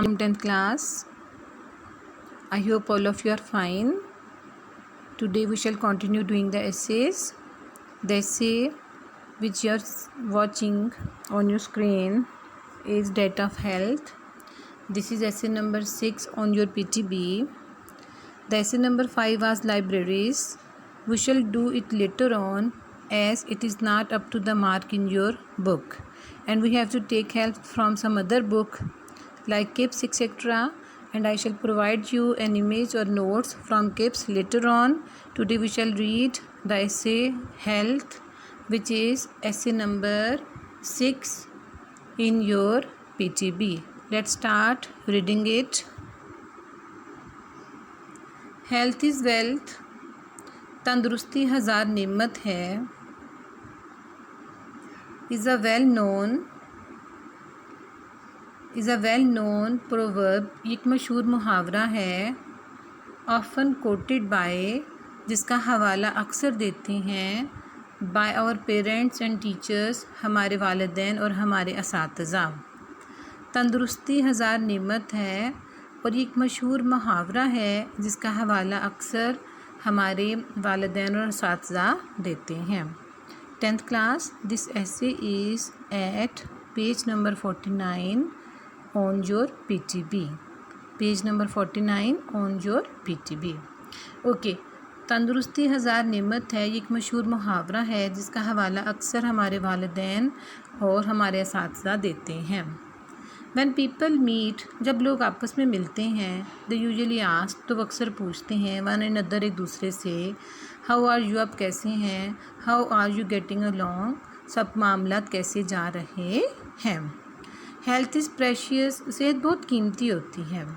10th class. I hope all of you are fine. Today we shall continue doing the essays. The essay which you are watching on your screen is Date of Health. This is essay number 6 on your PTB. The essay number 5 was Libraries. We shall do it later on as it is not up to the mark in your book, and we have to take help from some other book like KIPS etc. And I shall provide you an image or notes from KIPS later on. Today we shall read the essay Health, which is essay number 6 in your PTB. Let's start reading it. Health is wealth. तंदुरुस्ती हज़ार नेमत है. is a well known proverb. एक मशहूर मुहावरा है. often quoted by, जिसका हवाला अक्सर देते हैं by our parents and teachers, हमारे वालिदैन और हमारे असातिज़ा. तंदुरुस्ती हज़ार नेमत है और एक मशहूर मुहावरा है जिसका हवाला अक्सर हमारे वालिदैन और असातिज़ा देते हैं. 10th class, this essay is at page number 49 on your PTB. Page number 49 on your PTB. Okay. तंदुरुस्ती हज़ार नेमत है ये एक मशहूर मुहावरा है जिसका हवाला अक्सर हमारे वालिदैन और हमारे असातिज़ा देते हैं. When people meet, जब लोग आपस में मिलते हैं, they usually ask, तो अक्सर पूछते हैं one another, एक दूसरे से, how are you, आप कैसे हैं, how are you getting along, सब मामलात कैसे जा रहे हैं. Health is precious, सेहत बहुत कीमती होती है.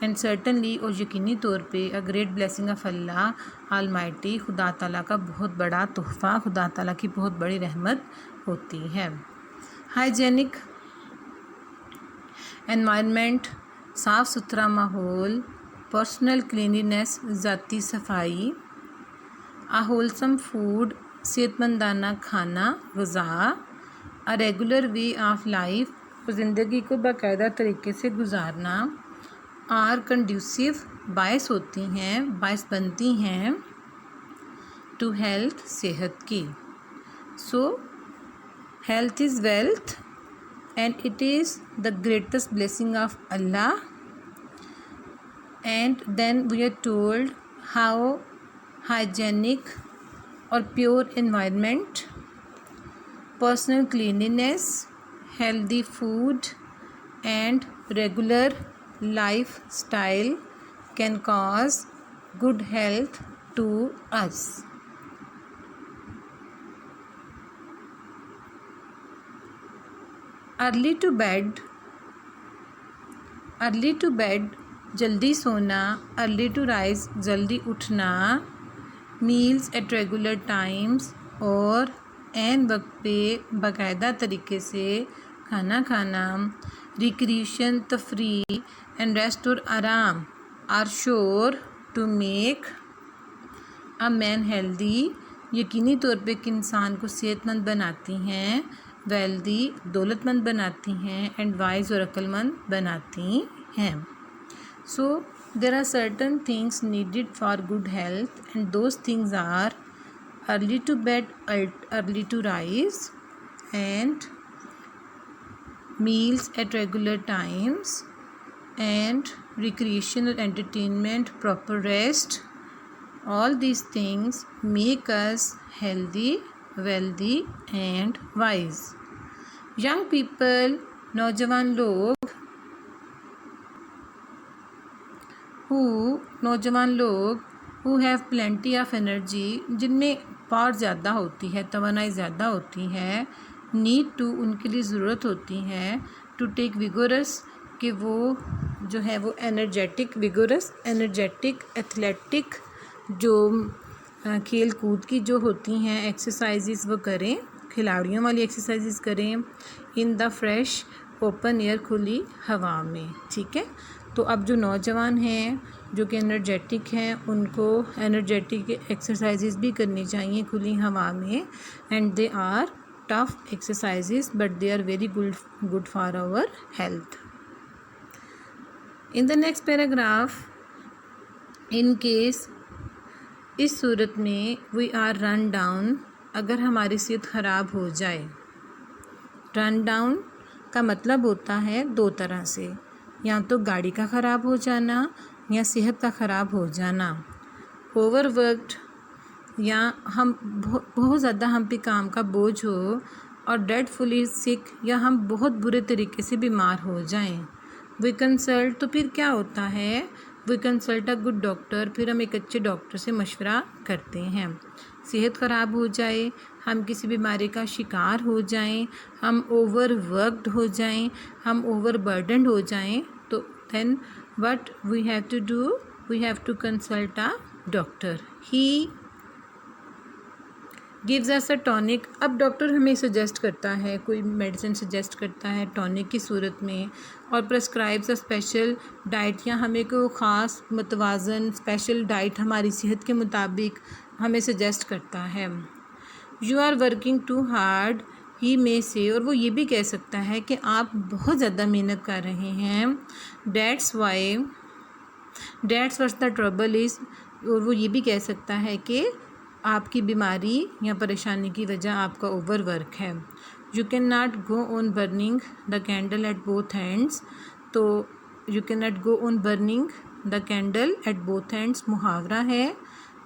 And certainly, और यकीनी तौर पे, a great blessing of Allah Almighty, खुदा ताला का बहुत बड़ा तोहफ़ा, खुदा ताला की बहुत बड़ी रहमत होती है. Hygienic एनवायरनमेंट, साफ़ सुथरा माहौल. पर्सनल क्लीनिनेस, ज़ाती सफाई. आ होलसम फूड, सेहतमंदाना खाना Gaza. A regular way of life, ज़िंदगी को बाकायदा तरीके से गुजारना. आर कंड्यूसिव, बायस होती हैं, बायस बनती हैं टू हेल्थ, सेहत की. सो health is wealth and it is the greatest blessing of Allah. And then we are told how hygienic or pure environment, personal cleanliness, healthy food and regular lifestyle can cause good health to us. Early to bed जल्दी सोना. Early to rise, जल्दी उठना. Meals at regular times, और एन वक्त पे बाकायदा तरीके से खाना खाना. रिक्रिएशन, तफरी एंड रेस्ट और आराम are sure to make a man healthy, यकीनी तौर पे एक इंसान को सेहतमंद बनाती हैं. वेल्दी, दौलतमंद बनाती हैं. एंड वाइज, और अक्लमंद बनाती हैं. So there are certain things needed for good health and those things are early to bed, early to rise and meals at regular times and recreation और entertainment, proper rest. All these things make us healthy, wealthy and wise. Young people, नौजवान लोग, who have plenty of energy, जिनमें power ज़्यादा होती है, तवानाई ज़्यादा होती है. need to, उनके लिए ज़रूरत होती है. to take vigorous, कि वो जो है वो energetic, vigorous, energetic, athletic, जो खेल कूद की जो होती हैं एक्सरसाइजेस वो करें, खिलाड़ियों वाली एक्सरसाइजेस करें. In the fresh open air, खुली हवा में. ठीक है. तो अब जो नौजवान हैं जो कि एनर्जेटिक हैं, उनको एनर्जेटिक एक्सरसाइजेस भी करनी चाहिए खुली हवा में. And they are tough exercises but they are very good for our health. In the next paragraph, in case, इस सूरत में वी आर रन डाउन, अगर हमारी सेहत ख़राब हो जाए। रन डाउन का मतलब होता है दो तरह से, या तो गाड़ी का ख़राब हो जाना या सेहत का ख़राब हो जाना। ओवरवर्कड, या हम बहुत ज़्यादा हम पे काम का बोझ हो, और डेडफुली सिक, या हम बहुत बुरे तरीके से बीमार हो जाएं। वी कंसल्ट, तो फिर क्या होता है, we consult a good doctor, फिर हम एक अच्छे डॉक्टर से मशवरा करते हैं। सेहत ख़राब हो जाए, हम किसी बीमारी का शिकार हो जाएं, हम ओवरवर्कड हो जाएं, हम ओवरबर्डनड हो जाएं, तो then what we have to do, we have to consult a doctor. He gives us a tonic, अब डॉक्टर हमें सजेस्ट करता है, कोई मेडिसिन सजेस्ट करता है टॉनिक की सूरत में, और प्रेस्क्राइब्स अ स्पेशल डाइट, या हमें कोई ख़ास मतवाज़न स्पेशल डाइट हमारी सेहत के मुताबिक हमें सजेस्ट करता है। You are working too hard, he may say, और वो ये भी कह सकता है कि आप बहुत ज़्यादा मेहनत कर रहे हैं। That's why, that's what the trouble is, और वो ये भी कह सकता है कि आपकी बीमारी या परेशानी की वजह आपका ओवरवर्क है। You can not go on burning the candle at both hands, तो you can not go on burning the candle at both hands मुहावरा है।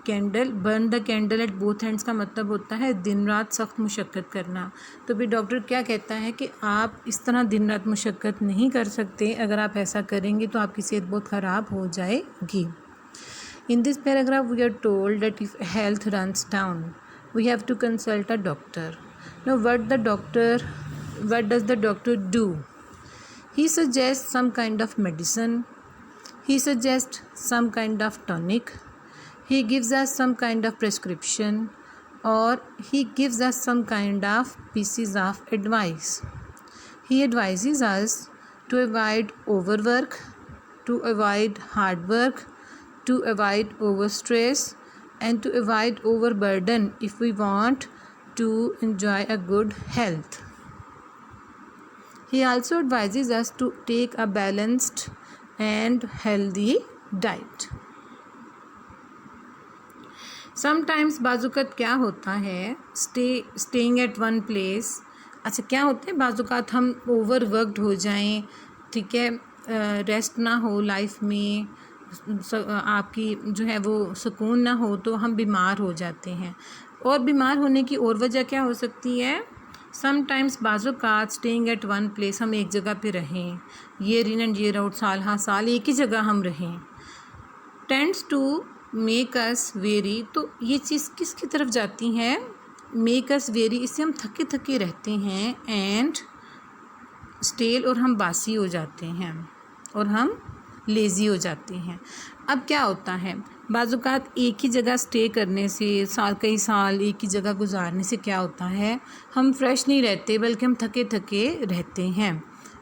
Candle, burn the candle at both hands का मतलब होता है दिन रात सख्त मुशक्क़त करना। तो फिर डॉक्टर क्या कहता है कि आप इस तरह दिन रात मुशक्क़त नहीं कर सकते, अगर आप ऐसा करेंगे तो आपकी सेहत बहुत ख़राब हो जाएगी। In this paragraph, we are told that if health runs down, we have to consult a doctor. Now, what does the doctor do? He suggests some kind of medicine. He suggests some kind of tonic. He gives us some kind of prescription, or he gives us some kind of pieces of advice. He advises us to avoid overwork, to avoid hard work, to avoid overstress, and to avoid overburden if we want to enjoy a good health. He also advises us to take a balanced and healthy diet. Sometimes बाज़ुकात क्या होता है, staying at one place, अच्छा क्या होता है बाज़ुकात हम overworked हो जाएं, ठीक है, रेस्ट ना हो लाइफ में, आपकी जो है वो सुकून ना हो, तो हम बीमार हो जाते हैं। और बीमार होने की और वजह क्या हो सकती है, समटाइम्स बाज़ुकात स्टेइंग एट वन प्लेस, हम एक जगह पे रहें, year in and year out, साल हाँ साल एक ही जगह हम रहें, tends to make us very, तो ये चीज़ किसकी तरफ जाती है, मेक अस वेरी, इससे हम थके थके रहते हैं, एंड स्टेल, और हम बासी हो जाते हैं, और हम लेज़ी हो जाते हैं। अब क्या होता है, बाज़ुकात एक ही जगह स्टे करने से, कई साल एक ही जगह गुजारने से क्या होता है, हम फ्रेश नहीं रहते, बल्कि हम थके थके रहते हैं।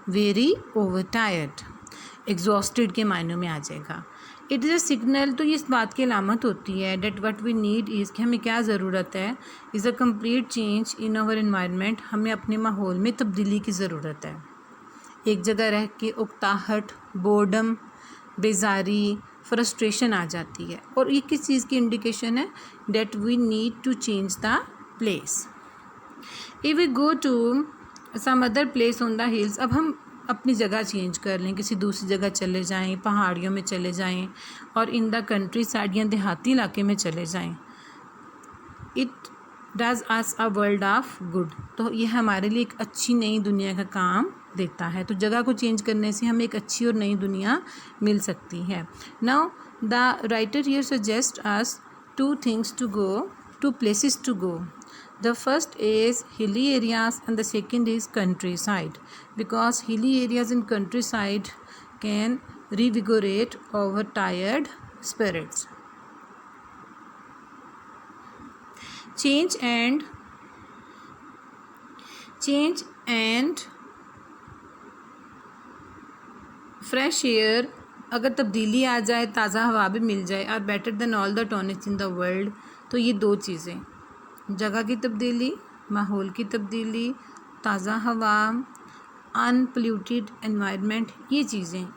वेरी ओवर टायर्ड, एग्जॉस्टेड के मायनों में आ जाएगा। इट इज़ अ सिग्नल, तो ये इस बात की अलामत होती है, that what we need is, कि हमें क्या ज़रूरत है, is a complete change in our environment, हमें अपने माहौल में तब्दीली की ज़रूरत है। एक जगह रह के उकताहट, बोर्डम, बेजारी, फ्रस्ट्रेशन आ जाती है, और ये किस चीज़ की इंडिकेशन है, that we need to change the place. If we go to some other place on the hills, अब हम अपनी जगह चेंज कर लें, किसी दूसरी जगह चले जाएं, पहाड़ियों में चले जाएं, और इन द कंट्री साइड या देहाती इलाके में चले जाएं, it does us a world of good, तो ये हमारे लिए एक अच्छी नई दुनिया का काम देता है। तो जगह को चेंज करने से हमें एक अच्छी और नई दुनिया मिल सकती है। Now the writer here suggest us two things to go, two places to go. The first is hilly areas and the second is countryside, because hilly areas and countryside can revigorate our tired spirits. Change and fresh air, अगर तब्दीली आ जाए, ताज़ा हवा भी मिल जाए, are better than all the tonics in the world. तो ये दो चीज़ें, जगह की तब्दीली, माहौल की तब्दीली, ताज़ा हवा, अनपोल्यूटेड एनवायरनमेंट, ये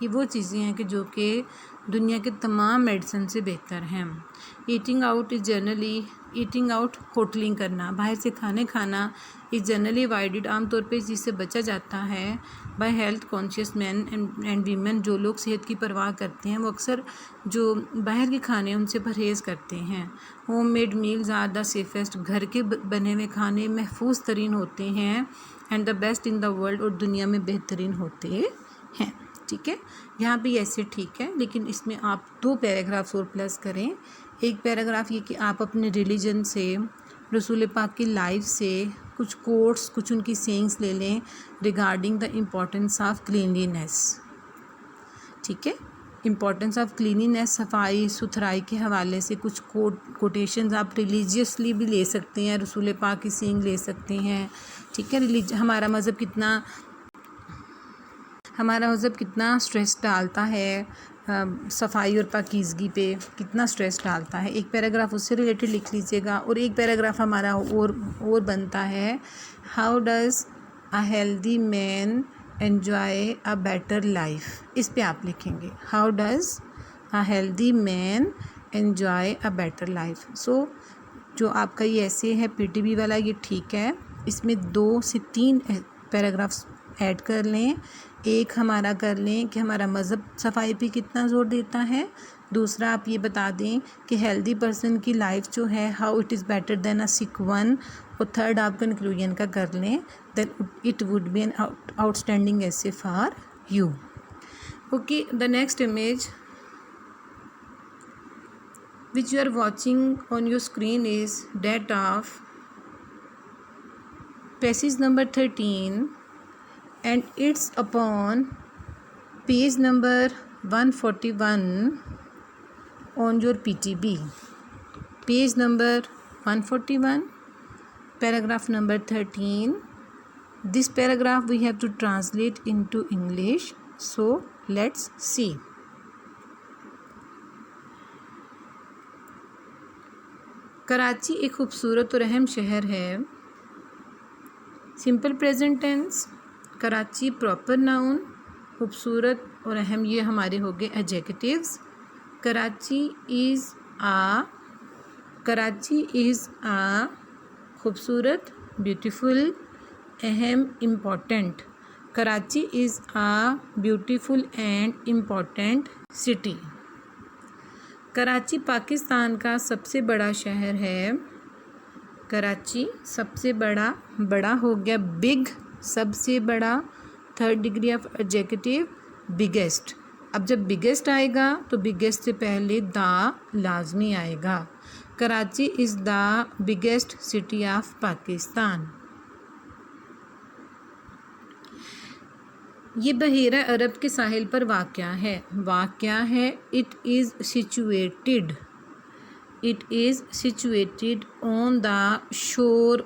वो चीज़ें हैं कि जो कि दुनिया के तमाम मेडिसिन से बेहतर हैं। Eating out is generally, eating out होटलिंग करना, बाहर से खाना इज़ जनरली अवॉइडेड, आमतौर पे इस चीज़ से बचा जाता है by health conscious man and women. जो लोग सेहत की परवाह करते हैं वो अक्सर जो बाहर के खाने उनसे परहेज़ करते हैं। Home made meals are the safest, घर के बने हुए खाने महफूज तरीन होते हैं and the best in the world, और दुनिया में बेहतरीन होते हैं। ठीक है, यहाँ पे ऐसे ठीक है, लेकिन इसमें आप 2 पैराग्राफ्स और प्लस करें। एक पैराग्राफ ये कि आप अपने रिलीजन से, रसूल पाक की लाइफ से कुछ कोट्स, कुछ उनकी सेइंग्स ले लें regarding the importance of cleanliness. ठीक है, इम्पोर्टेंस ऑफ क्लीनलीनेस, सफाई सुथराई के हवाले से कुछ कोटेशंस आप रिलीजियसली भी ले सकते हैं, रसूल पाक की सेइंग ले सकते हैं। ठीक है, हमारा मज़हब कितना स्ट्रेस डालता है सफाई और पाकीज़गी पे, कितना स्ट्रेस डालता है। एक पैराग्राफ उससे रिलेटेड लिख लीजिएगा। और एक पैराग्राफ हमारा और बनता है, how does a healthy man enjoy a better life. इस पे आप लिखेंगे, how does a healthy man enjoy a better life. So जो आपका ये ऐसे है PTB वाला, ये ठीक है। इसमें 2 से 3 पैराग्राफ्स ऐड कर लें। एक हमारा कर लें कि हमारा मज़हब सफाई पे कितना ज़ोर देता है। दूसरा आप ये बता दें कि हेल्दी पर्सन की लाइफ जो है, how it is better than a sick one. और थर्ड आप कंक्लूजन का कर लें, then it would be an outstanding essay for you. Okay, the next image which you are watching on your screen is that of passage number 13 and it's upon page number 141 on your PTB. Page number 141, paragraph number 13. This paragraph we have to translate into English, so let's see. Karachi एक खूबसूरत और अहम शहर है। Simple present tense, Karachi proper noun, खूबसूरत और अहम ये हमारे हो गए एडजेक्टिव्स। कराची इज़ आ खूबसूरत, ब्यूटीफुल, अहम, important. Karachi is a beautiful and important city. Karachi Pakistan का सबसे बड़ा शहर है। कराची सबसे बड़ा हो गया बिग, सबसे बड़ा, third degree of adjective biggest. अब जब बिगेस्ट आएगा तो बिगेस्ट से पहले द लाजमी आएगा। Karachi is the biggest city of Pakistan. ये बहेरा अरब के साहिल पर वाक़या है। It is situated on the shore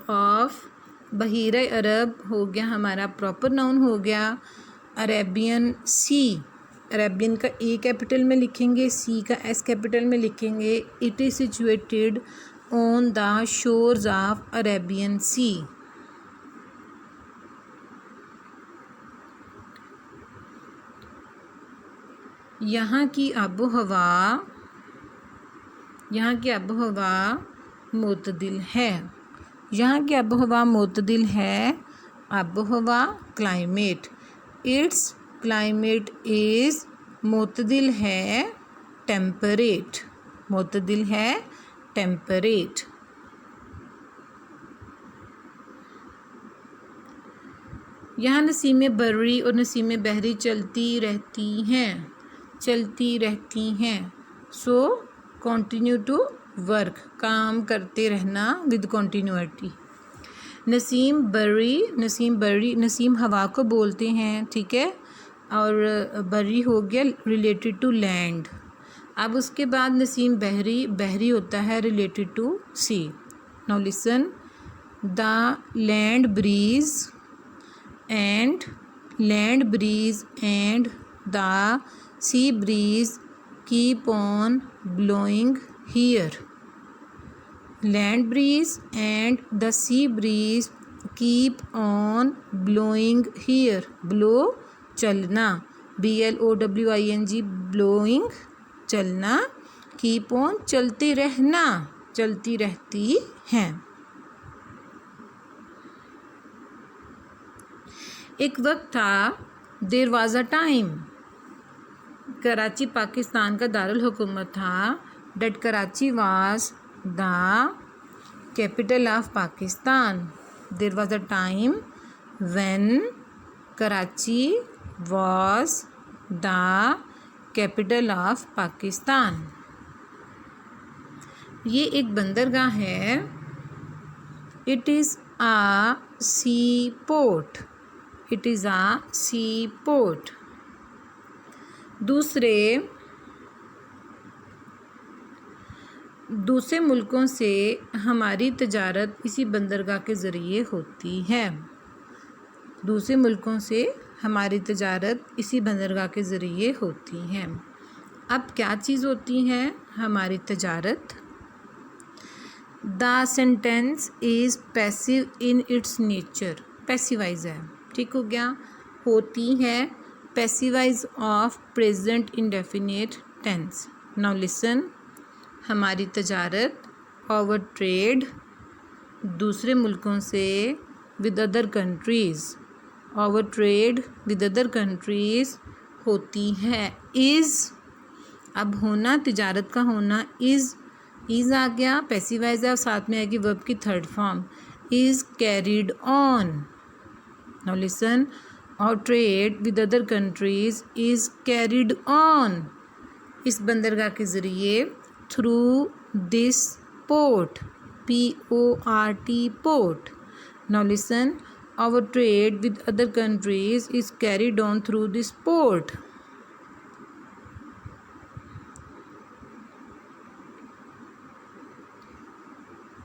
of बहेरा अरब हो गया हमारा प्रॉपर नाउन हो गया अरेबियन सी। अरेबियन का ए कैपिटल में लिखेंगे, सी का एस कैपिटल में लिखेंगे। It is situated on the shores of Arabian sea. यहाँ की आबो हवा मुतदिल है। आबो हवा क्लाइमेट, इट्स क्लाइमेट इज़ मुतदिल है, टेम्परेट। यहाँ नसीमें बर्री और नसीमें बहरी चलती रहती हैं। सो कंटिन्यू टू वर्क, काम करते रहना विद कंटिन्यूटी। नसीम हवा को बोलते हैं, ठीक है। और बर्री हो गया रिलेटेड टू लैंड। अब उसके बाद नसीम बहरी होता है related to sea. Now listen, the land breeze and the sea breeze keep on blowing here. Land breeze and the sea breeze keep on blowing here, blow चलना, BLOWING ब्लोइंग चलना, keep on चलते रहना, चलती रहती हैं। एक वक्त था, there was a time, Karachi Pakistan का दारुल हुकूमत था, that Karachi was the capital of Pakistan. There was a time when Karachi was the capital of Pakistan. ये एक बंदरगाह है। It is a sea port, it is a sea port. दूसरे मुल्कों से हमारी तजारत इसी बंदरगाह के ज़रिए होती है। दूसरे मुल्कों से हमारी तजारत इसी बंदरगाह के ज़रिए होती है। अब क्या चीज़ होती है हमारी तजारत? The sentence is passive in its nature, passivise है, ठीक हो गया। होती है, passivise of present indefinite tense. Now listen, हमारी तजारत, आवर ट्रेड, दूसरे मुल्कों से, with other countries, our trade with other countries होती है। इज़, अब होना, तिजारत का होना, इज़ आ गया, पैसिवाइज है, और साथ में आएगी वर्ब की third form, is carried on. Now listen, our trade with other countries is carried on, इस बंदरगाह के ज़रिए, through this port, PORT port. Now listen, our trade with other countries is carried on through this port.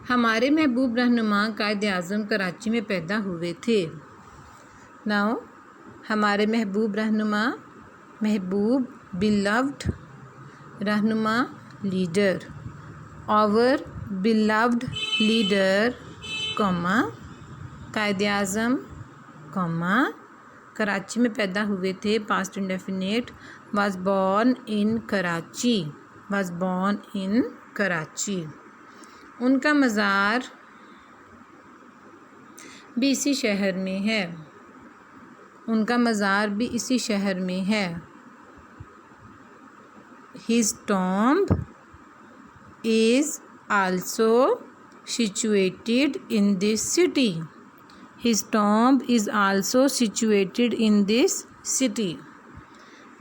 हमारे महबूब रहनुमा कायद आज़म कराची में पैदा हुए थे। नाउ, हमारे महबूब रहनुमा, महबूब बिलव्ड, रहनुमा leader, our beloved leader, comma, Quaid Azam, comma, Karachi में पैदा हुए थे, past indefinite, was born in Karachi, was born in Karachi. उनका मज़ार भी इसी शहर में है, उनका मज़ार भी इसी शहर में है। His tomb is also situated in this city, His tomb is also situated in this city.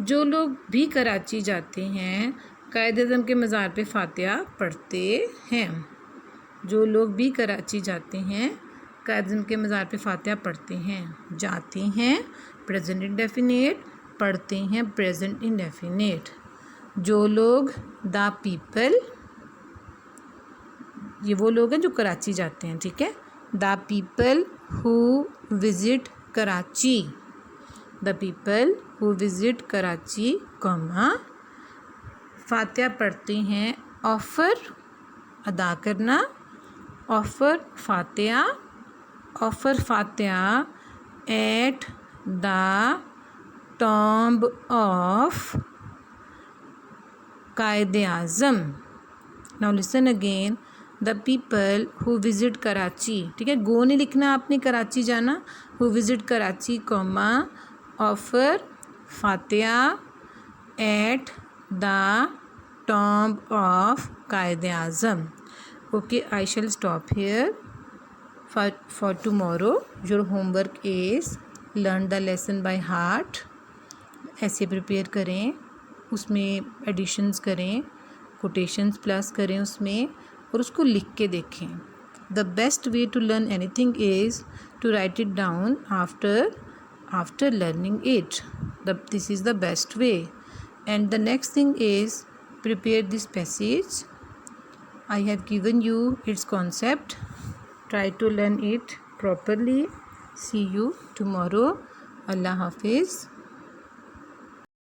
जो लोग भी कराची जाते हैं कायद-ए-आज़म के मज़ार पे फातिहा पढ़ते हैं। जो लोग भी कराची जाते हैं कायद-ए-आज़म के मज़ार पे फातिहा पढ़ते हैं। जाते हैं प्रेजेंट इंडेफिनिट, पढ़ते हैं प्रेजेंट इंडेफिनिट। जो लोग, द पीपल, ये वो लोग हैं जो कराची जाते हैं, ठीक है। The people who visit Karachi, the people who visit Karachi, comma, फातिहा पढ़ते हैं, ऑफ़र अदा करना, ऑफ़र फातिहा, ऑफ़र फातिहा at the tomb of Quaid Azam. Now listen again, the people who visit Karachi, ठीक है, गो नहीं लिखना आपने, कराची जाना, who visit Karachi, comma, offer फातिहा at the tomb of Quaid Azam. Okay, I shall stop here for tomorrow. Your homework is learn the lesson by heart. ऐसे prepare करें, उसमें एडिशंस करें, कोटेशंस प्लस करें उसमें, और उसको लिख के देखें। The best way to learn anything is to write it down after learning it. This is the best way. And the next thing is prepare this passage. I have given you its concept. Try to learn it properly. See you tomorrow. अल्लाह हाफिज़।